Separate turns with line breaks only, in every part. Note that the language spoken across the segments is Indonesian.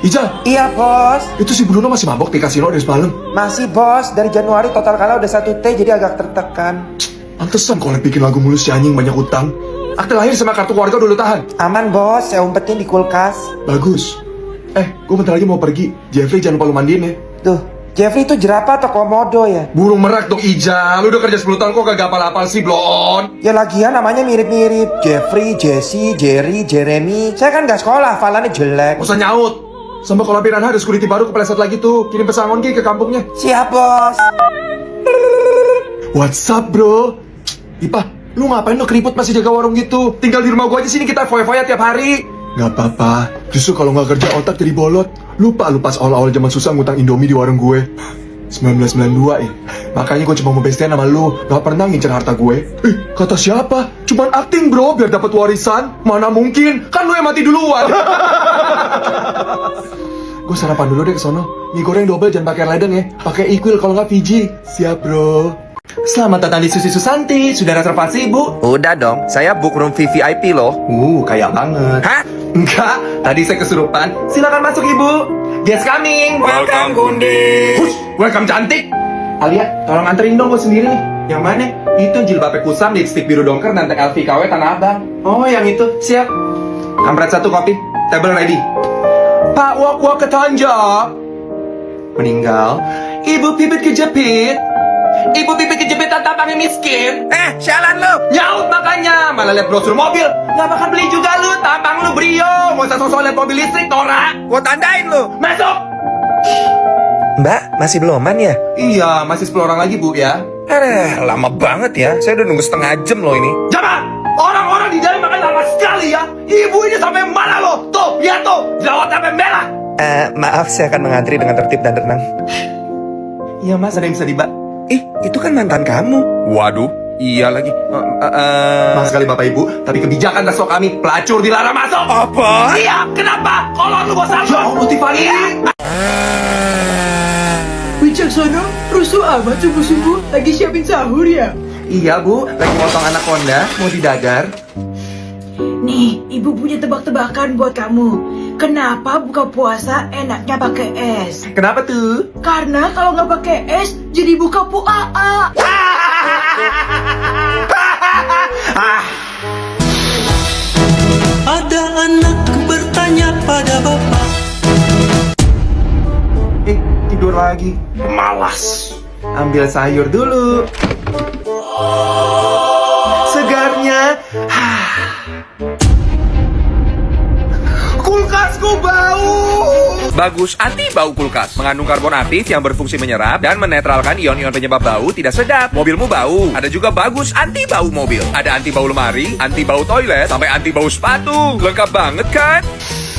Ijal,
Iya bos.
itu si Bruno masih mabok di kasino dari semalam.
Masih bos, dari Januari total kalah udah 1 T jadi agak tertekan.
Pantesan kalau bikin lagu mulus si anjing banyak utang. Akte lahir sama kartu keluarga dulu tahan.
Aman bos, saya umpetin di kulkas.
Bagus. Gue bentar lagi mau pergi. Jeffrey jangan lupa lu mandiin ya.
Tuh, Jeffrey itu jerapah atau komodo ya?
Burung merak dong Ijal. Lu udah kerja 10 tahun kok gak apal-apal sih, blon.
Ya lagian namanya mirip-mirip. Jeffrey, Jesse, Jerry, Jeremy. Saya kan gak sekolah, hafalannya jelek.
Gak usah nyaut. Sama kalau Piranha ada security baru kepleset lagi tuh. Kirim pesangon ke kampungnya.
Siap bos.
What's up bro? Ipa, lu ngapain lo keriput masih jaga warung gitu? Tinggal di rumah gua aja sini kita foya-foya tiap hari. Gak apa-apa, justru kalau gak kerja otak jadi bolot. Lupa lu pas awal-awal zaman susah ngutang Indomie di warung gue 1992 ya. Makanya gue cuma mau bestian sama lu, gak pernah ngincer harta gue. Kata siapa? Cuman acting bro, biar dapat warisan. Mana mungkin, kan lu yang mati duluan. Gue sarapan dulu deh ke sono. Mie goreng double jangan pakai ledeng ya. Pakai equal kalau nggak Fiji. Siap bro. Selamat datang di Susi Susanti. Sudah reservasi ibu?
Udah dong, saya book room VVIP loh.
Kayak banget.
Hah?
Enggak, tadi saya kesurupan. Silakan masuk ibu. Guest coming.
Welcome, Gundi.
Hush, welcome cantik. Alia, tolong anterin dong gue sendiri nih. Yang mana? Itu jilbabnya kusam, lipstick biru dongker, nanteng LVKW Tanah Abang. Oh, yang itu. Siap. Kampret 1 kopi. Table ready. Pak Wok ketonjok. Meninggal. Ibu pipit kejepit. Ibu pipit kejepit tampangnya miskin.
Sialan lu.
Nyaut makanya. Malah liat brosur mobil. Gak bakal beli juga lu. Tampang lu brio. Mau usah sosok liat mobil listrik, Tora.
Gua tandain lu.
Masuk.
Mbak, masih beloman ya?
Iya, masih 10 orang lagi bu ya.
Lama banget ya. Saya udah nunggu setengah jam loh ini.
Jaman, orang-orang di dalam makan lama sekali ya. Ibu ini sampai mana lo? Tuh, lihat tuh. Jerawat sampai merah.
Maaf, saya akan mengantri dengan tertib dan tenang.
Iya mas, ada yang bisa dibak?
Itu kan mantan kamu.
Waduh, iya lagi. Maaf sekali bapak ibu, tapi kebijakan dasar kami pelacur dilarang masuk.
Apa?
Iya, kenapa? Kalau lu bos salju. Ya Allah, Tiffany.
Wijaksono, rusuh amat subuh-subuh, lagi siapin sahur ya?
Iya bu, lagi motong anaconda, mau didagar.
Nih, ibu punya tebak-tebakan buat kamu. Kenapa buka puasa enaknya pakai es?
Kenapa tuh?
Karena kalau nggak pakai es, jadi buka puasa.
Ada anak bertanya pada bapak.
Tidur lagi. Malas. Ambil sayur dulu. Segarnya. Kulkasku bau.
Bagus anti bau kulkas. Mengandung karbon aktif yang berfungsi menyerap dan menetralkan ion-ion penyebab bau tidak sedap. Mobilmu bau. Ada juga bagus anti bau mobil. Ada anti bau lemari, anti bau toilet, sampai anti bau sepatu. Lengkap banget kan?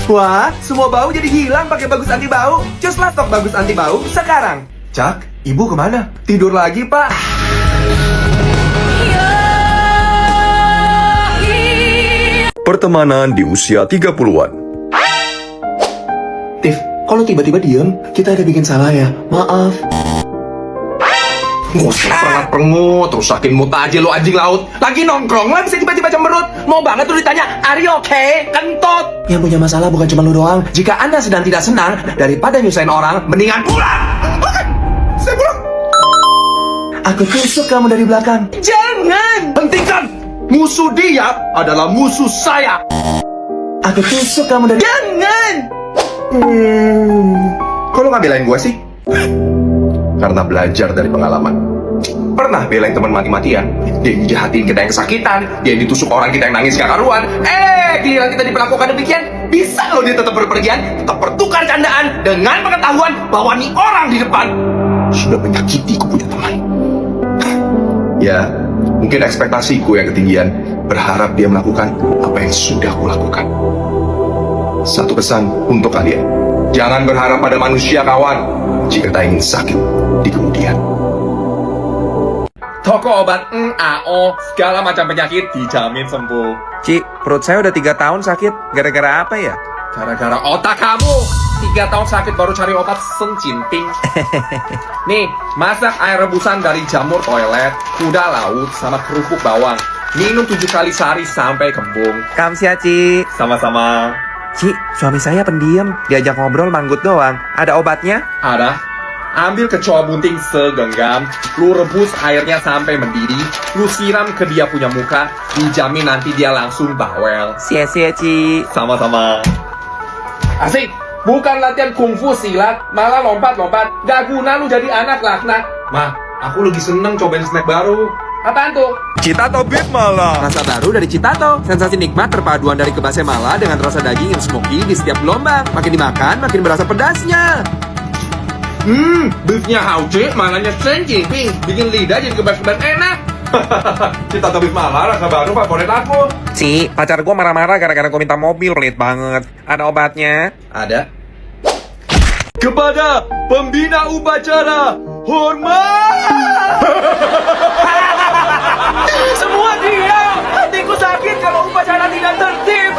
Wah, semua bau jadi hilang pakai bagus anti bau. Cuslah stok bagus anti bau sekarang. Cak, ibu kemana? Tidur lagi, Pak.
Pertemanan di usia 30-an.
Tif, kalau tiba-tiba diem, kita ada bikin salah ya. Maaf. Nggak usah perengat-perengut, rusakin mood aja lo anjing laut. Lagi nongkrong lah bisa tiba-tiba cemberut. Mau banget lu ditanya, are you okay? Kentut. Yang punya masalah bukan cuma lu doang. Jika anda sedang tidak senang, daripada nyusahin orang, mendingan pulang. Oke, saya pulang. Aku tusuk kamu dari belakang. Jangan. Hentikan. Musuh dia adalah musuh saya. Aku tusuk kamu dari... Jangan. Kok lu nggak belain gue sih? Karena belajar dari pengalaman. Pernah belain teman mati-matian. Dia yang jahatin kita yang kesakitan. Dia yang ditusuk orang kita yang nangis gak karuan. Giliran kita diperlakukan demikian, bisa loh dia tetap berpergian, tetap bertukar candaan dengan pengetahuan bahwa nih orang di depan sudah menyakiti ku punya teman. Ya, mungkin ekspektasiku yang ketinggian, berharap dia melakukan apa yang sudah kulakukan. Satu pesan untuk kalian, jangan berharap pada manusia kawan jika tak ingin sakit di kemudian. Toko obat AO, segala macam penyakit dijamin sembuh.
Ci, perut saya udah 3 tahun sakit. Gara-gara apa ya?
Gara-gara otak kamu. 3 tahun sakit baru cari obat sencimping. Nih, masak air rebusan dari jamur toilet, kuda laut, sama kerupuk bawang. Minum 7 kali sehari sampai kembung.
Kamsia, Ci.
Sama-sama.
Ci, suami saya pendiam. Diajak ngobrol manggut doang. Ada obatnya?
Ada. Ambil kecoa bunting segenggam, lu rebus airnya sampai mendidih, lu siram ke dia punya muka, dijamin nanti dia langsung bawel.
Sia-sia, Ci.
Sama-sama. Asik, bukan latihan kungfu silat, malah lompat-lompat. Gak guna lu jadi anak laknat. Ma, aku lagi seneng cobain snack baru. Apaan tuh?
Citato Beef Mala.
Rasa baru dari Citato. Sensasi nikmat perpaduan dari kebasnya mala dengan rasa daging yang smoky di setiap gelombang. Makin dimakan, makin berasa pedasnya.
Beefnya hauce, malanya senji, bikin lidah jadi kebas-kebas enak. Citato Beef Mala, rasa baru favorit aku.
Ci, pacar gue marah-marah gara-gara gue minta mobil, pelit banget. Ada obatnya?
Ada. Kepada pembina upacara, hormat! Semua diam! Hatiku sakit kalau upacara tidak tertib!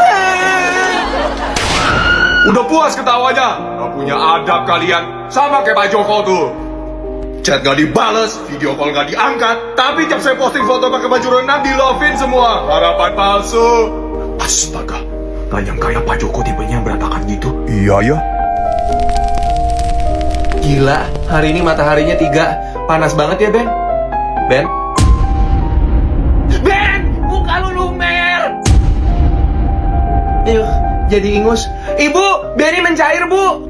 Udah puas ketawanya? Gak punya adab kalian. Sama kayak Pak Joko tuh. Chat gak dibales, video call gak diangkat, tapi tiap saya posting foto pakai baju renang di love-in semua. Harapan palsu. Astaga, gak nyangka ya Pak Joko tipenya berantakan gitu.
Iya ya.
Gila, hari ini mataharinya 3. Panas banget ya, Ben? Ben? Ben! Muka lu lumer! Jadi ingus. Ibu, Benny mencair, Bu!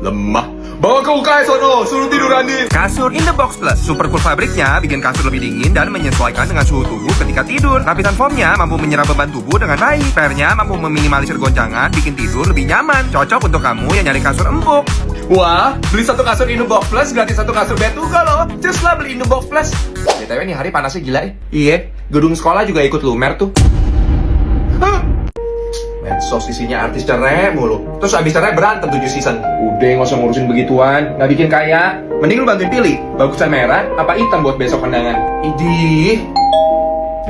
Lemah. Bawa ke UKS sono, suruh tidur Andi.
Kasur In The Box Plus. Super cool fabriknya bikin kasur lebih dingin dan menyesuaikan dengan suhu tubuh ketika tidur. Lapisan foamnya mampu menyerap beban tubuh dengan baik. Pairnya mampu meminimalisir goncangan, bikin tidur lebih nyaman. Cocok untuk kamu yang nyari kasur empuk.
Wah, beli satu kasur In The Box Plus, gratis satu kasur bed juga loh. Just lah beli In The Box Plus. BTW nih hari panasnya gila ya. Iya, gedung sekolah juga ikut lumer tuh. Medsos isinya artis cerai mulu. Terus abis cerai berantem 7 season. Udah nggak usah ngurusin begituan, nggak bikin kaya. Mending lu bantuin pilih, bagusan merah apa hitam buat besok kondangan. Idih.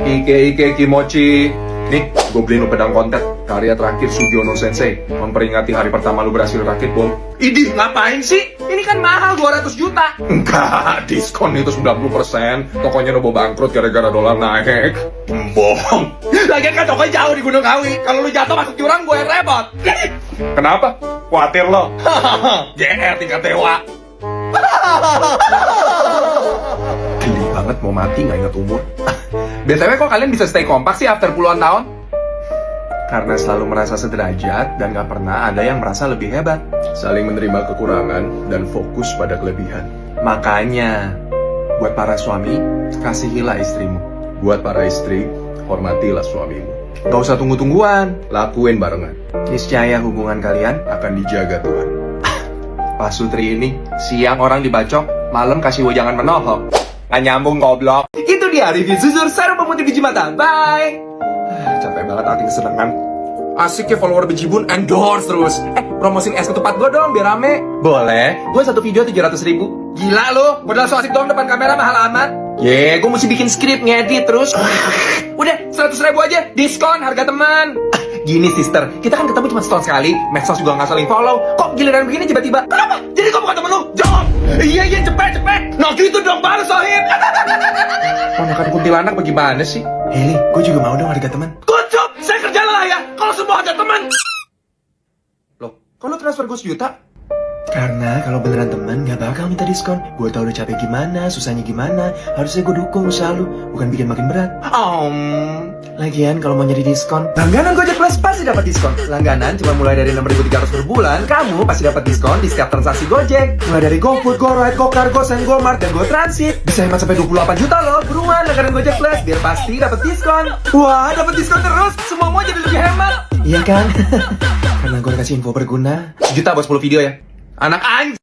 Ike kimochi. Nih, gue beliin lu pedang kontet. Karya terakhir Sugiono Sensei. Memperingati hari pertama lu berhasil rakit bom. Idih, ngapain sih? Ini kan mahal 200 juta. Enggak, diskon itu 90%. Tokonya nobo bangkrut gara-gara dolar naik. Bohong. Lagian kan tokonya jauh di Gunung Kawi. Kalau lu jatuh masuk jurang, gue yang repot. Kenapa? Khawatir lo. GR tingkat dewa. Geli banget mau mati nggak ingat umur. BTW kok kalian bisa stay kompak sih after puluhan tahun? Karena selalu merasa sederajat dan gak pernah ada yang merasa lebih hebat. Saling menerima kekurangan dan fokus pada kelebihan. Makanya, buat para suami, kasihilah istrimu. Buat para istri, hormatilah suamimu. Gak usah tunggu-tungguan, lakuin barengan. Niscaya hubungan kalian akan dijaga Tuhan. Pak Sutri ini, siang orang dibacok, malam kasih wejangan menohok. Gak nyambung goblok. Itu dia review Zuzur serum pemutih biji mata. Bye. Capek banget acting kesenangan. Asik ya follower Bejibun endorse terus. Promosin es ketupat gue dong biar rame. Boleh. Gue satu video 700.000. Gila lo, modal so asik dong depan kamera mahal amat. Gue mesti bikin skrip ngedit terus. Udah 100.000 aja, diskon harga teman. Gini sister, kita kan ketemu cuma setahun sekali, medsos juga nggak saling follow. Kok giliran begini tiba-tiba? Kenapa? Jadi gue bukan temen lu? Jawab! Iya cepet. Nah gitu dong baru sohib. Ponakan kuntilanak bagaimana sih? Heli, gue juga mau dong harga teman. Kucup, saya kerja lelah ya. Kalau semua ada teman. Loh, kalau transfer gue 1 juta? Karena kalau beneran teman gak bakal minta diskon. Gue tau udah capek gimana, susahnya gimana. Harusnya gue dukung usaha lu, bukan bikin makin berat. Lagian kalau mau nyari diskon, langganan Gojek Plus pasti dapat diskon. Langganan cuma mulai dari 6.300 per bulan, kamu pasti dapat diskon di setiap transaksi Gojek. Mulai dari GoFood, GoRide, GoCar, GoSend, GoMart, dan GoTransit. Bisa hemat sampai 28 juta loh. Buruan langganan Gojek Plus biar pasti dapat diskon. Wah, dapat diskon terus. Semua mau jadi lebih hemat. Iya kan? Karena gue kasih info berguna. 1 juta buat 10 video ya. Anak anjing.